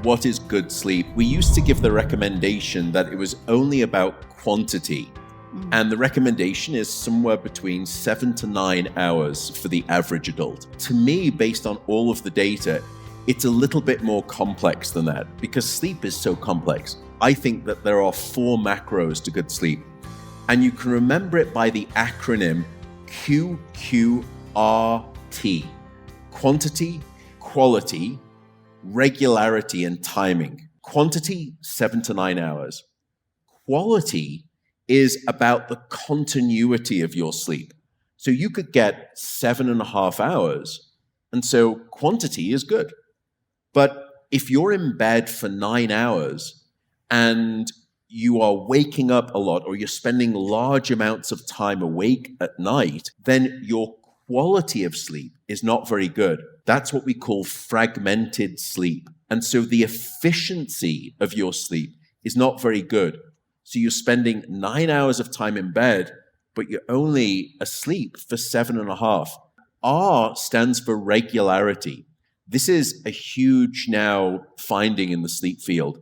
what is good sleep, we used to give the recommendation that it was only about quantity. And the recommendation is somewhere between 7 to 9 hours for the average adult. To me, based on all of the data, it's a little bit more complex than that because sleep is so complex. I think that there are 4 macros to good sleep. And you can remember it by the acronym QQRT. Quantity, quality, regularity, and timing. Quantity, 7 to 9 hours. Quality is about the continuity of your sleep. So you could get 7.5 hours, and so quantity is good. But if you're in bed for 9 hours and you are waking up a lot or you're spending large amounts of time awake at night, then your quality of sleep is not very good. That's what we call fragmented sleep. And so the efficiency of your sleep is not very good. So you're spending 9 hours of time in bed, but you're only asleep for 7.5. R stands for regularity. This is a huge now finding in the sleep field.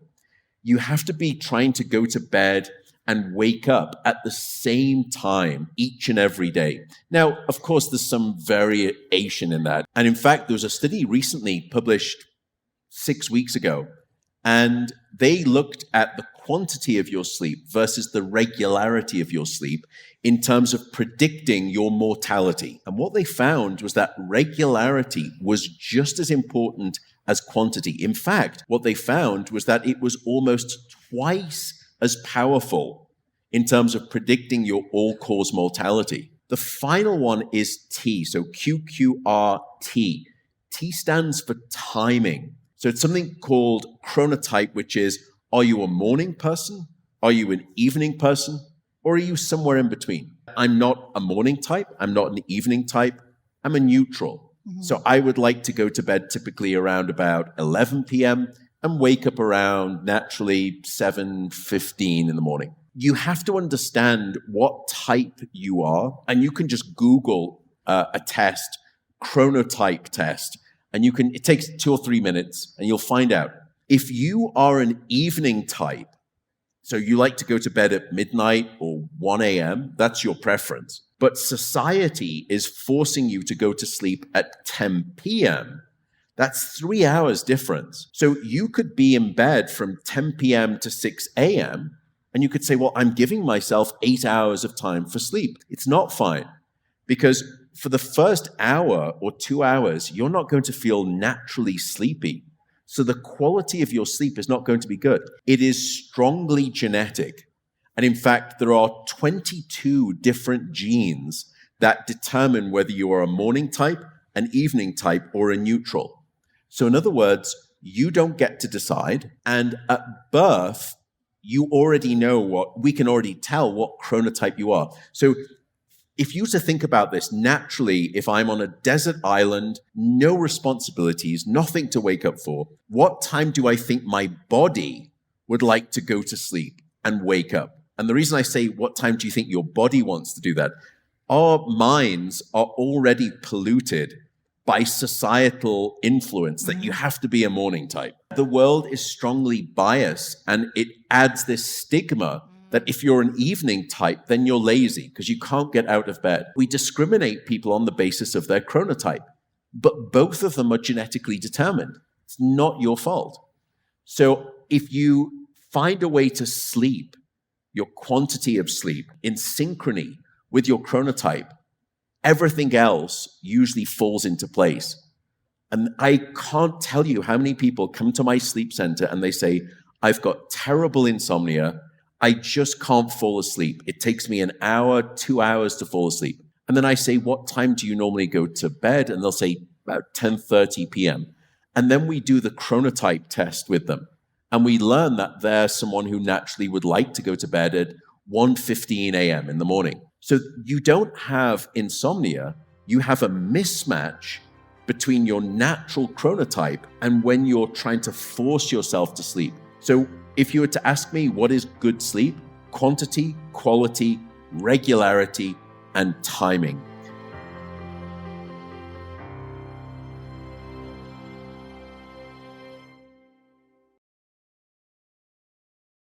You have to be trying to go to bed and wake up at the same time each and every day. Now, of course, there's some variation in that. And in fact, there was a study recently published 6 weeks ago, and they looked at the quantity of your sleep versus the regularity of your sleep in terms of predicting your mortality. And what they found was that regularity was just as important as quantity. In fact, what they found was that it was almost twice as powerful in terms of predicting your all-cause mortality. The final one is T, so QQRT. T stands for timing. So it's something called chronotype, which is, are you a morning person? Are you an evening person? Or are you somewhere in between? I'm not a morning type. I'm not an evening type. I'm a neutral. So I would like to go to bed typically around about 11 p.m. and wake up around naturally 7:15 in the morning. You have to understand what type you are, and you can just Google a test, chronotype test, and it takes 2 or 3 minutes, and you'll find out. If you are an evening type, so you like to go to bed at midnight or 1 a.m., that's your preference. But society is forcing you to go to sleep at 10 p.m. That's 3 hours difference. So you could be in bed from 10 p.m. to 6 a.m., and you could say, well, I'm giving myself 8 hours of time for sleep. It's not fine, because for the first hour or 2 hours, you're not going to feel naturally sleepy. So the quality of your sleep is not going to be good. It is strongly genetic. And in fact, there are 22 different genes that determine whether you are a morning type, an evening type, or a neutral. So in other words, you don't get to decide. And at birth, you already know we can already tell what chronotype you are. So if you were to think about this, naturally, if I'm on a desert island, no responsibilities, nothing to wake up for, what time do I think my body would like to go to sleep and wake up? And the reason I say, what time do you think your body wants to do that? Our minds are already polluted by societal influence that you have to be a morning type. The world is strongly biased, and it adds this stigma that if you're an evening type, then you're lazy because you can't get out of bed. We discriminate people on the basis of their chronotype, but both of them are genetically determined. It's not your fault. So if you find a way to sleep, your quantity of sleep, in synchrony with your chronotype, everything else usually falls into place. And I can't tell you how many people come to my sleep center and they say, I've got terrible insomnia. I just can't fall asleep. It takes me an hour, 2 hours to fall asleep. And then I say, what time do you normally go to bed? And they'll say about 10:30 p.m. And then we do the chronotype test with them. And we learn that they're someone who naturally would like to go to bed at 1:15 a.m. in the morning. So you don't have insomnia. You have a mismatch between your natural chronotype and when you're trying to force yourself to sleep. So if you were to ask me what is good sleep, quantity, quality, regularity, and timing.